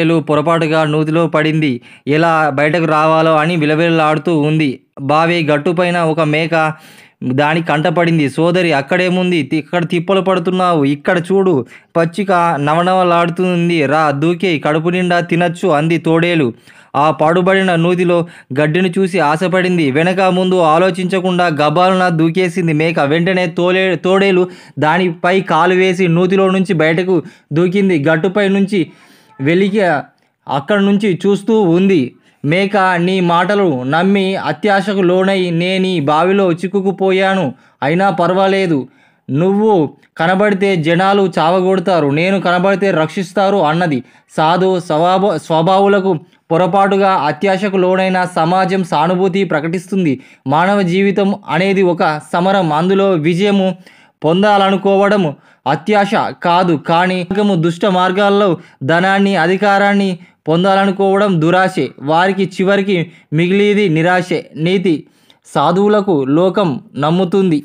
ఏలు పొరపాటుగా నూతిలో పడింది. ఎలా బయటకు రావాలో అని విలవిల్లాడుతూ ఉంది. బావి గట్టుపైన ఒక మేక దాని కంటపడింది. సోదరి అక్కడేముంది? ఇక్కడ తిప్పలు పడుతున్నావు. ఇక్కడ చూడు పచ్చిక నవనవలాడుతుంది. రా దూకేయ్, కడుపు నిండా తినచ్చు అంది తోడేలు. ఆ పాడుబడిన నూతిలో గడ్డిని చూసి ఆశపడింది. వెనక ముందు ఆలోచించకుండా గబాలున దూకేసింది మేక. వెంటనే తోడేలు దానిపై కాలు వేసి నూతిలో నుంచి బయటకు దూకింది. గట్టుపై నుంచి వెలికి అక్కడి నుంచి చూస్తూ ఉంది. మేక నీ మాటలు నమ్మి అత్యాశకు లోనై నేనీ బావిలో చిక్కుకుపోయాను. అయినా పర్వాలేదు. నువ్వు కనబడితే జనాలు చావగొడతారు, నేను కనబడితే రక్షిస్తారు అన్నది. సాధు స్వభావులకు పొరపాటుగా అత్యాశకు లోనైన సమాజం సానుభూతి ప్రకటిస్తుంది. మానవ జీవితం అనేది ఒక సమరం. అందులో విజయము పొందాలనుకోవడం అత్యాశ కాదు, కానీ దుష్ట మార్గాల్లో ధనాన్ని అధికారాన్ని పొందాలనుకోవడం దురాశే. వారికి చివరికి మిగిలేది నిరాశే. నీతి సాధువులకు లోకం నమ్ముతుంది.